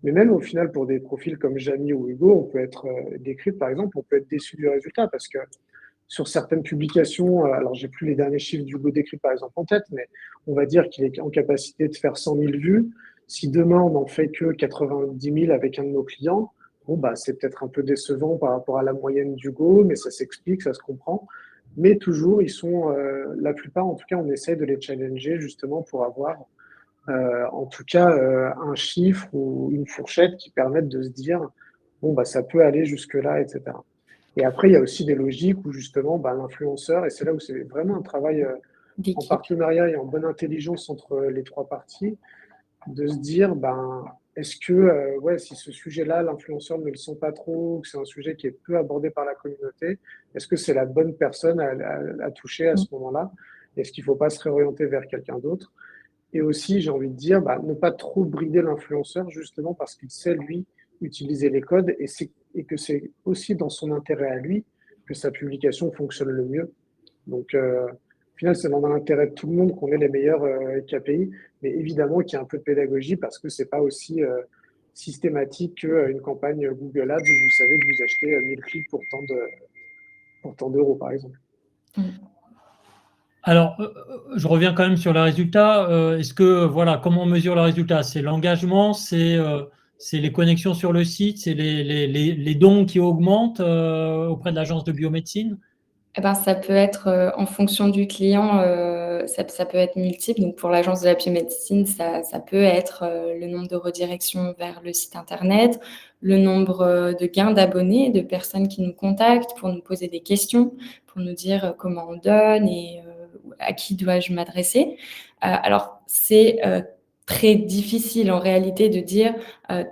Mais même au final, pour des profils comme Jamie ou Hugo, on peut être décrit, par exemple, on peut être déçu du résultat parce que sur certaines publications, alors j'ai plus les derniers chiffres d'Hugo Décrypte par exemple en tête, mais on va dire qu'il est en capacité de faire 100 000 vues. Si demain on n'en fait que 90 000 avec un de nos clients, c'est peut-être un peu décevant par rapport à la moyenne d'Hugo, mais ça s'explique, ça se comprend. Mais toujours, ils sont, la plupart, en tout cas, on essaie de les challenger justement pour avoir, en tout cas, un chiffre ou une fourchette qui permette de se dire, ça peut aller jusque-là, etc. Et après, il y a aussi des logiques où justement, l'influenceur, et c'est là où c'est vraiment un travail en partenariat et en bonne intelligence entre les trois parties, de se dire, est-ce que, si ce sujet-là, l'influenceur ne le sent pas trop, que c'est un sujet qui est peu abordé par la communauté, est-ce que c'est la bonne personne à toucher à ce moment-là? Est-ce qu'il ne faut pas se réorienter vers quelqu'un d'autre? Et aussi, j'ai envie de dire, ne pas trop brider l'influenceur, justement parce qu'il sait, lui, utiliser les codes et que c'est aussi dans son intérêt à lui que sa publication fonctionne le mieux. Donc, au final, c'est dans l'intérêt de tout le monde qu'on ait les meilleurs KPI, mais évidemment qu'il y a un peu de pédagogie parce que c'est pas aussi systématique qu'une campagne Google Ads où vous savez que vous achetez 1000 clics pour tant d'euros, par exemple. Alors, je reviens quand même sur les résultats. Est-ce que, comment on mesure le résultat? C'est l'engagement, c'est les connexions sur le site, c'est les dons qui augmentent auprès de l'agence de biomédecine? Ça peut être en fonction du client, ça peut être multiple. Donc, pour l'agence de la biomédecine, ça peut être le nombre de redirections vers le site internet, le nombre de gains d'abonnés, de personnes qui nous contactent pour nous poser des questions, pour nous dire comment on donne et à qui dois-je m'adresser. Alors, c'est très difficile en réalité de dire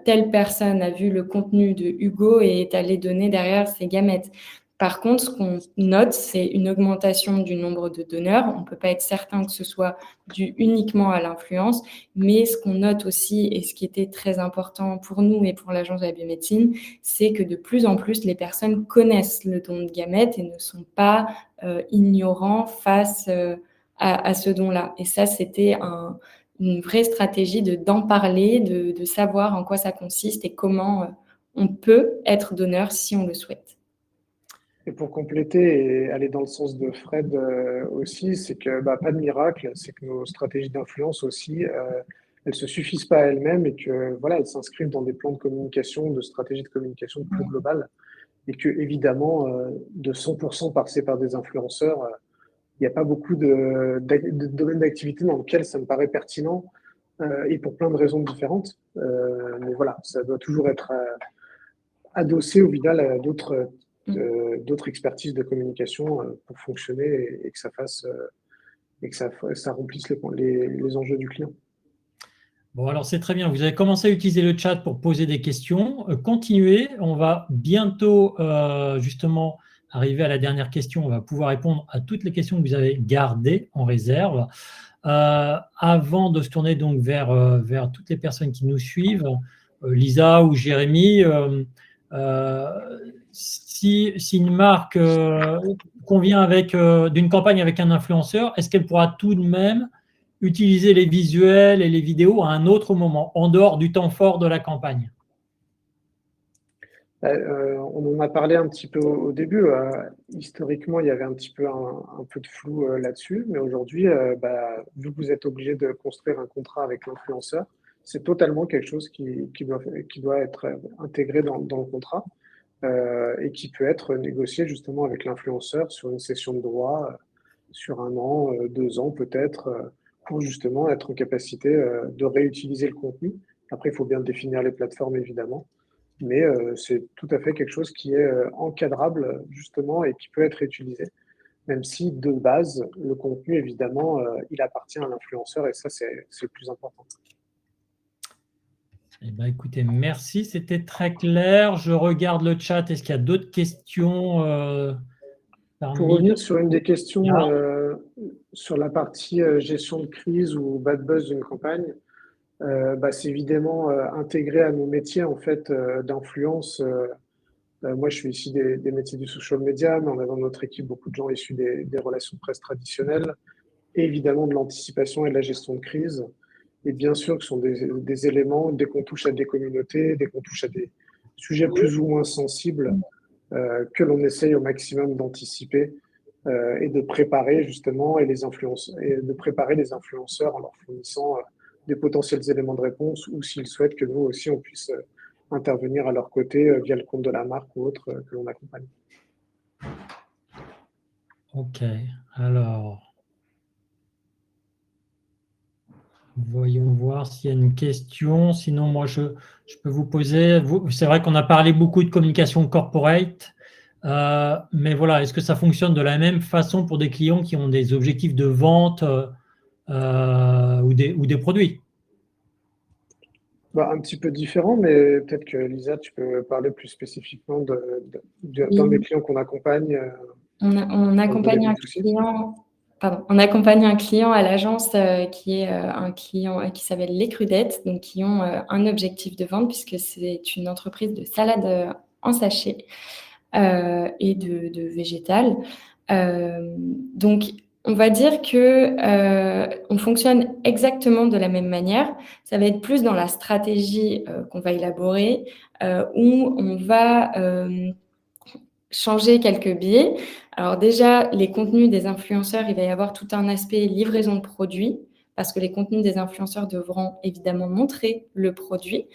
telle personne a vu le contenu de Hugo et est allée donner derrière ses gamètes. Par contre, ce qu'on note, c'est une augmentation du nombre de donneurs. On ne peut pas être certain que ce soit dû uniquement à l'influence, mais ce qu'on note aussi, et ce qui était très important pour nous et pour l'agence de la biomédecine, c'est que de plus en plus, les personnes connaissent le don de gamètes et ne sont pas ignorants face à ce don-là. Et ça, c'était une vraie stratégie d'en parler, de savoir en quoi ça consiste et comment on peut être donneur si on le souhaite. Et pour compléter et aller dans le sens de Fred aussi, c'est que pas de miracle, c'est que nos stratégies d'influence aussi, elles se suffisent pas à elles-mêmes et que elles s'inscrivent dans des plans de communication, de stratégies de communication plus globales. et que évidemment, de 100% passé par des influenceurs, il n'y a pas beaucoup de domaines d'activité dans lesquels ça me paraît pertinent, et pour plein de raisons différentes. Mais voilà, ça doit toujours être adossé au final à d'autres expertises de communication pour fonctionner et que ça fasse et que ça remplisse les enjeux du client. Bon, alors c'est très bien. Vous avez commencé à utiliser le chat pour poser des questions. Continuez. On va bientôt justement arriver à la dernière question. On va pouvoir répondre à toutes les questions que vous avez gardées en réserve. Avant de se tourner donc vers toutes les personnes qui nous suivent, Lisa ou Jérémy, si une marque convient d'une campagne avec un influenceur, est-ce qu'elle pourra tout de même utiliser les visuels et les vidéos à un autre moment, en dehors du temps fort de la campagne? On en a parlé un petit peu au début. Historiquement, il y avait un petit peu un peu de flou là-dessus, mais aujourd'hui, vu que vous êtes obligé de construire un contrat avec l'influenceur, c'est totalement quelque chose qui doit être intégré dans le contrat et qui peut être négocié justement avec l'influenceur sur une cession de droit sur 1 an, 2 ans peut-être, pour justement être en capacité de réutiliser le contenu. Après, il faut bien définir les plateformes évidemment. Mais c'est tout à fait quelque chose qui est encadrable justement et qui peut être réutilisé, même si de base, le contenu, évidemment, il appartient à l'influenceur et ça, c'est le plus important. Eh bien, écoutez, merci, c'était très clair. Je regarde le chat. Est-ce qu'il y a d'autres questions Pour revenir sur une des questions sur la partie gestion de crise ou bad buzz d'une campagne, c'est évidemment intégré à nos métiers en fait d'influence. Moi, je suis ici des métiers du social media, mais on a dans notre équipe beaucoup de gens issus des relations de presse traditionnelles, et évidemment de l'anticipation et de la gestion de crise. Et bien sûr, que ce sont des éléments, dès qu'on touche à des communautés, dès qu'on touche à des sujets plus ou moins sensibles, que l'on essaye au maximum d'anticiper et de préparer justement et de préparer les influenceurs en leur fournissant des potentiels éléments de réponse ou s'ils souhaitent que nous aussi on puisse intervenir à leur côté via le compte de la marque ou autre que l'on accompagne. Ok, alors voyons voir s'il y a une question. Sinon, moi, je peux vous poser. C'est vrai qu'on a parlé beaucoup de communication corporate, mais voilà, est-ce que ça fonctionne de la même façon pour des clients qui ont des objectifs de vente ou des produits? Un petit peu différent, mais peut-être que Lisa, tu peux parler plus spécifiquement d'un des clients qu'on accompagne. On accompagne un client. Pardon, on accompagne un client à l'agence qui est un client qui s'appelle Les Crudettes, donc qui ont un objectif de vente puisque c'est une entreprise de salade en sachet et de végétal. Donc, on va dire que on fonctionne exactement de la même manière. Ça va être plus dans la stratégie qu'on va élaborer où on va changer quelques biais. Alors déjà, les contenus des influenceurs, il va y avoir tout un aspect livraison de produits parce que les contenus des influenceurs devront évidemment montrer le produit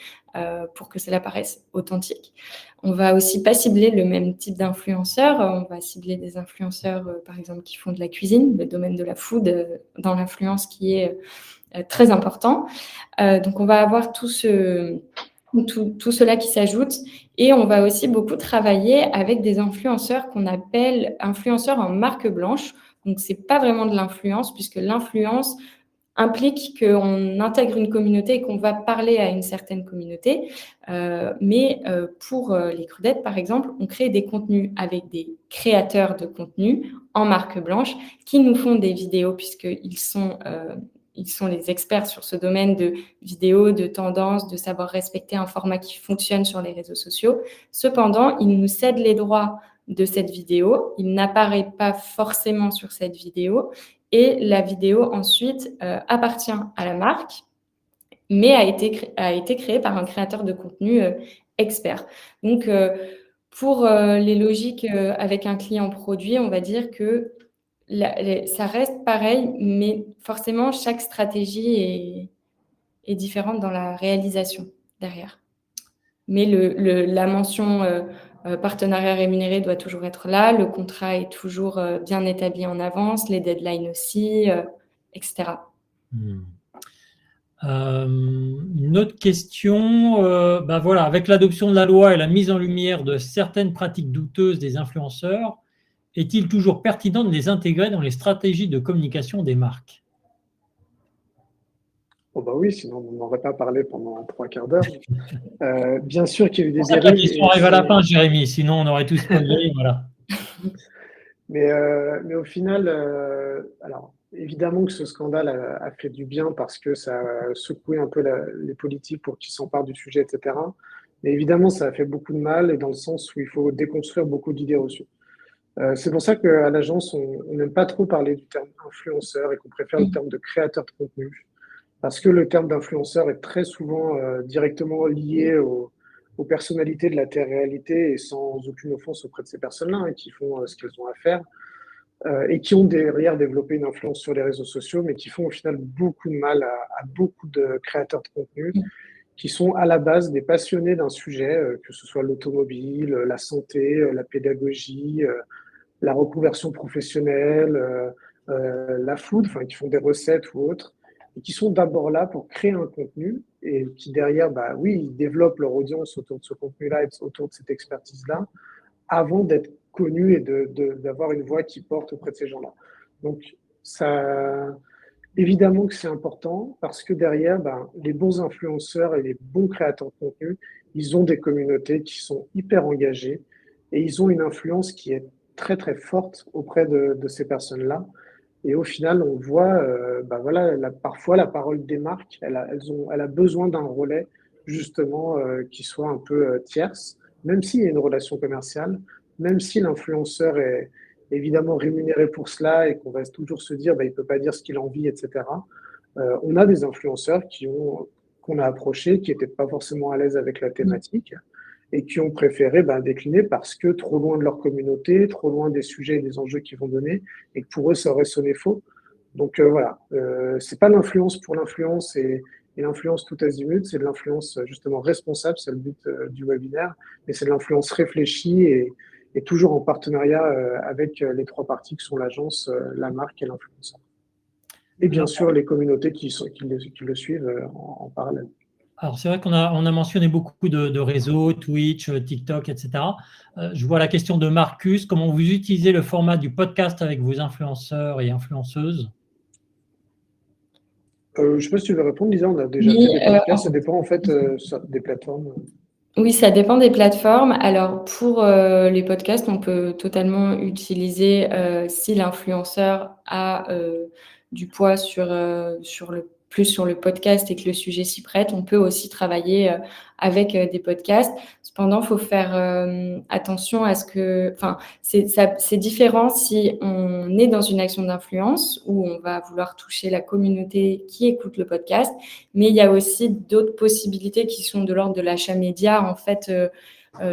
pour que cela paraisse authentique. On va aussi pas cibler le même type d'influenceurs. On va cibler des influenceurs, par exemple, qui font de la cuisine, le domaine de la food dans l'influence qui est très important. Donc, on va avoir tout cela qui s'ajoute et on va aussi beaucoup travailler avec des influenceurs qu'on appelle influenceurs en marque blanche. Donc, ce n'est pas vraiment de l'influence puisque l'influence implique qu'on intègre une communauté et qu'on va parler à une certaine communauté. Mais pour les Crudettes, par exemple, on crée des contenus avec des créateurs de contenu en marque blanche qui nous font des vidéos puisqu'ils sont les experts sur ce domaine de vidéo, de tendance, de savoir respecter un format qui fonctionne sur les réseaux sociaux. Cependant, ils nous cèdent les droits de cette vidéo. Il n'apparaît pas forcément sur cette vidéo et la vidéo ensuite appartient à la marque, mais a été créée par un créateur de contenu expert. Donc, pour les logiques avec un client produit, on va dire que ça reste pareil, mais forcément, chaque stratégie est différente dans la réalisation derrière. Mais la mention partenariat rémunéré doit toujours être là, le contrat est toujours bien établi en avance, les deadlines aussi, etc. Une autre question, voilà, avec l'adoption de la loi et la mise en lumière de certaines pratiques douteuses des influenceurs, est-il toujours pertinent de les intégrer dans les stratégies de communication des marques? Oh bah oui, sinon on n'aurait pas parlé pendant 3/4 d'heure. Bien sûr qu'il y a eu C'est pour des ça que la dérives. question arrive à la fin, Jérémy, sinon on aurait tous spoilé, voilà. Mais au final, alors évidemment que ce scandale a fait du bien parce que ça a secoué un peu les politiques pour qu'ils s'emparent du sujet, etc. Mais évidemment, ça a fait beaucoup de mal et dans le sens où il faut déconstruire beaucoup d'idées reçues. C'est pour ça qu'à l'agence, on n'aime pas trop parler du terme influenceur et qu'on préfère le terme de créateur de contenu. Parce que le terme d'influenceur est très souvent directement lié aux personnalités de la télé-réalité et sans aucune offense auprès de ces personnes-là hein, qui font ce qu'elles ont à faire et qui ont derrière développé une influence sur les réseaux sociaux, mais qui font au final beaucoup de mal à beaucoup de créateurs de contenu qui sont à la base des passionnés d'un sujet, que ce soit l'automobile, la santé, la pédagogie, la reconversion professionnelle, la food, enfin qui font des recettes ou autres, et qui sont d'abord là pour créer un contenu et qui derrière, bah oui, ils développent leur audience autour de ce contenu-là et autour de cette expertise-là, avant d'être connus et d'avoir une voix qui porte auprès de ces gens-là. Donc ça, évidemment que c'est important parce que derrière, bah, les bons influenceurs et les bons créateurs de contenu, ils ont des communautés qui sont hyper engagées et ils ont une influence qui est très très forte auprès de ces personnes-là. Et au final, on voit, voilà, parfois la parole des marques, elle a besoin d'un relais justement qui soit un peu tierce, même s'il y a une relation commerciale, même si l'influenceur est évidemment rémunéré pour cela et qu'on va toujours se dire, bah, il peut pas dire ce qu'il a envie, etc. On a des influenceurs qu'on a approchés, qui n'étaient pas forcément à l'aise avec la thématique et qui ont préféré décliner parce que trop loin de leur communauté, trop loin des sujets et des enjeux qu'ils vont donner, et que pour eux, ça aurait sonné faux. Donc voilà, c'est pas l'influence pour l'influence et l'influence tout azimut, c'est de l'influence justement responsable, c'est le but du webinaire, mais c'est de l'influence réfléchie et toujours en partenariat avec les trois parties qui sont l'agence, la marque et l'influenceur. Et bien sûr, les communautés qui le suivent en parallèle. Alors, c'est vrai qu'on a mentionné beaucoup de réseaux, Twitch, TikTok, etc. Je vois la question de Marcus. Comment vous utilisez le format du podcast avec vos influenceurs et influenceuses? Je ne sais pas si tu veux répondre, Lisa. On a déjà fait des podcasts. Ça dépend en fait des plateformes. Oui, ça dépend des plateformes. Alors, pour les podcasts, on peut totalement utiliser, si l'influenceur a du poids sur le podcast et que le sujet s'y prête, on peut aussi travailler avec des podcasts. Cependant, il faut faire attention à ce que… Enfin, c'est différent si on est dans une action d'influence où on va vouloir toucher la communauté qui écoute le podcast, mais il y a aussi d'autres possibilités qui sont de l'ordre de l'achat média, en fait,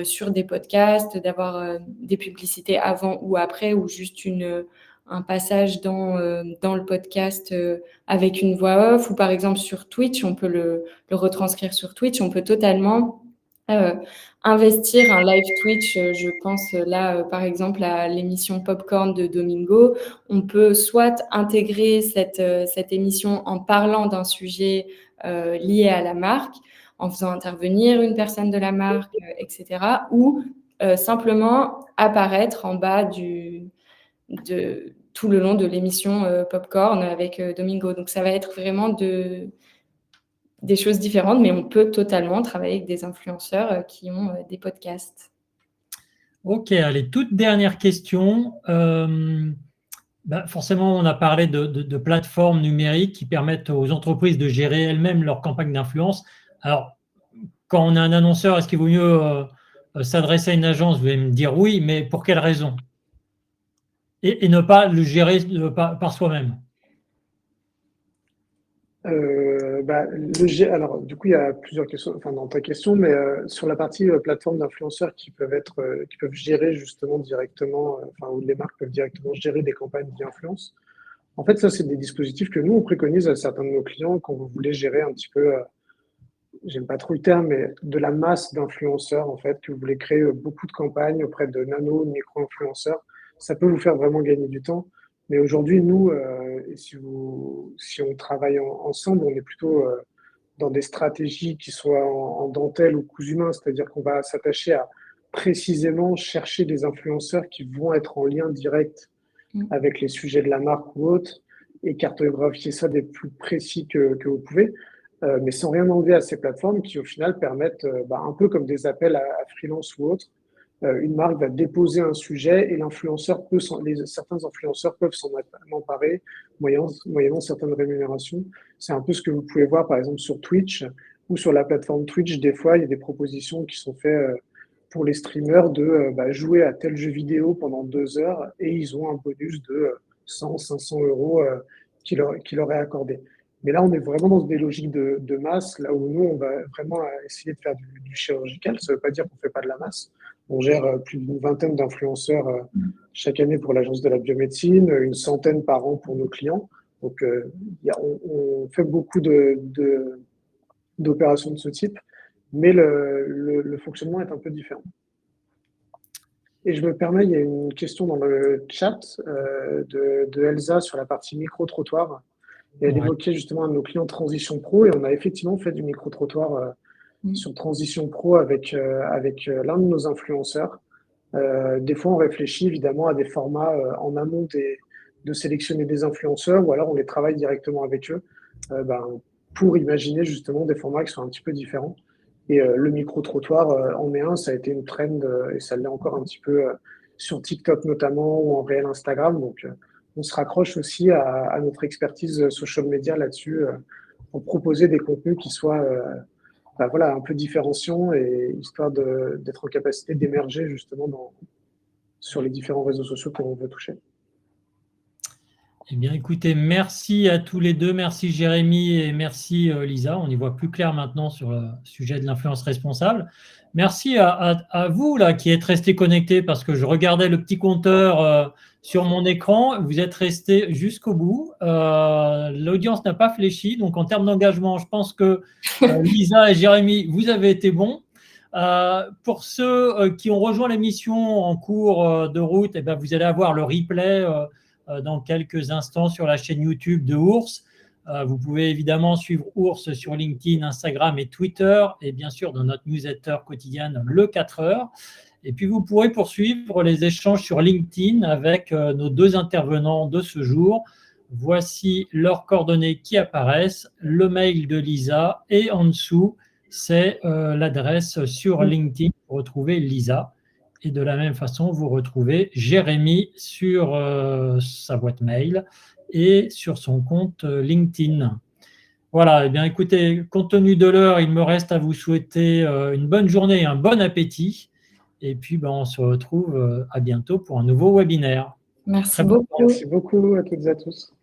sur des podcasts, d'avoir des publicités avant ou après ou juste un passage dans le podcast avec une voix off, ou par exemple sur Twitch, on peut le retranscrire sur Twitch, on peut totalement investir un live Twitch. Je pense là par exemple à l'émission Popcorn de Domingo. On peut soit intégrer cette émission en parlant d'un sujet lié à la marque, en faisant intervenir une personne de la marque, etc. Ou simplement apparaître en bas tout le long de l'émission Popcorn avec Domingo. Donc, ça va être vraiment des choses différentes, mais on peut totalement travailler avec des influenceurs qui ont des podcasts. Ok, allez, toute dernière question. Forcément, on a parlé de plateformes numériques qui permettent aux entreprises de gérer elles-mêmes leur campagne d'influence. Alors, quand on est un annonceur, est-ce qu'il vaut mieux s'adresser à une agence? Vous allez me dire oui, mais pour quelle raison? Et ne pas le gérer par soi-même. Alors, du coup, il y a plusieurs questions, enfin, dans ta question, mais sur la partie plateforme d'influenceurs qui peuvent gérer justement directement, où les marques peuvent directement gérer des campagnes d'influence. En fait, ça, c'est des dispositifs que nous, on préconise à certains de nos clients quand vous voulez gérer un petit peu j'aime pas trop le terme, mais de la masse d'influenceurs, en fait, que vous voulez créer beaucoup de campagnes auprès de nano, de micro-influenceurs, ça peut vous faire vraiment gagner du temps. Mais aujourd'hui, nous, et si on travaille ensemble, on est plutôt dans des stratégies qui soient en dentelle ou cousu main, c'est-à-dire qu'on va s'attacher à précisément chercher des influenceurs qui vont être en lien direct avec les sujets de la marque ou autre, et cartographier ça des plus précis que vous pouvez, mais sans rien enlever à ces plateformes qui, au final, permettent, un peu comme des appels à freelance ou autre. Une marque va déposer un sujet et certains influenceurs peuvent s'en emparer moyennant certaines rémunérations. C'est un peu ce que vous pouvez voir, par exemple, sur Twitch ou sur la plateforme Twitch. Des fois, il y a des propositions qui sont faites pour les streamers de jouer à tel jeu vidéo pendant 2 heures et ils ont un bonus de 100, 500 euros qui leur est accordé. Mais là, on est vraiment dans des logiques de masse, là où nous, on va vraiment essayer de faire du chirurgical. Ça ne veut pas dire qu'on ne fait pas de la masse. On gère plus d'une vingtaine d'influenceurs chaque année pour l'Agence de la biomédecine, une centaine par an pour nos clients. Donc, on fait beaucoup d'opérations de ce type, mais le fonctionnement est un peu différent. Et je me permets, il y a une question dans le chat de Elsa sur la partie micro-trottoir. Et elle évoquait justement un de nos clients Transition Pro, et on a effectivement fait du micro-trottoir sur Transition Pro avec l'un de nos influenceurs. Des fois, on réfléchit évidemment à des formats en amont de sélectionner des influenceurs, ou alors on les travaille directement avec eux pour imaginer justement des formats qui sont un petit peu différents. Et le micro-trottoir en est un, ça a été une trend et ça l'est encore un petit peu sur TikTok notamment ou en réel Instagram. Donc, on se raccroche aussi à notre expertise social media là-dessus pour proposer des contenus qui soient un peu différenciants et histoire d'être en capacité d'émerger justement sur les différents réseaux sociaux que l'on veut toucher. Eh bien, écoutez, merci à tous les deux. Merci Jérémy et merci Lisa. On y voit plus clair maintenant sur le sujet de l'influence responsable. Merci à vous là qui êtes restés connectés parce que je regardais le petit compteur sur mon écran. Vous êtes restés jusqu'au bout. L'audience n'a pas fléchi. Donc, en termes d'engagement, je pense que Lisa et Jérémy, vous avez été bons. Pour ceux qui ont rejoint l'émission en cours de route, eh bien, vous allez avoir le replay dans quelques instants sur la chaîne YouTube de Ours. Vous pouvez évidemment suivre Ours sur LinkedIn, Instagram et Twitter, et bien sûr dans notre newsletter quotidienne le 4 heures. Et puis vous pourrez poursuivre les échanges sur LinkedIn avec nos deux intervenants de ce jour. Voici leurs coordonnées qui apparaissent, le mail de Lisa et en dessous, c'est l'adresse sur LinkedIn pour retrouver Lisa. Et de la même façon, vous retrouvez Jérémy sur sa boîte mail et sur son compte LinkedIn. Voilà, eh bien écoutez, compte tenu de l'heure, il me reste à vous souhaiter une bonne journée et un bon appétit. Et puis, on se retrouve à bientôt pour un nouveau webinaire. Merci beaucoup. Merci beaucoup à toutes et à tous.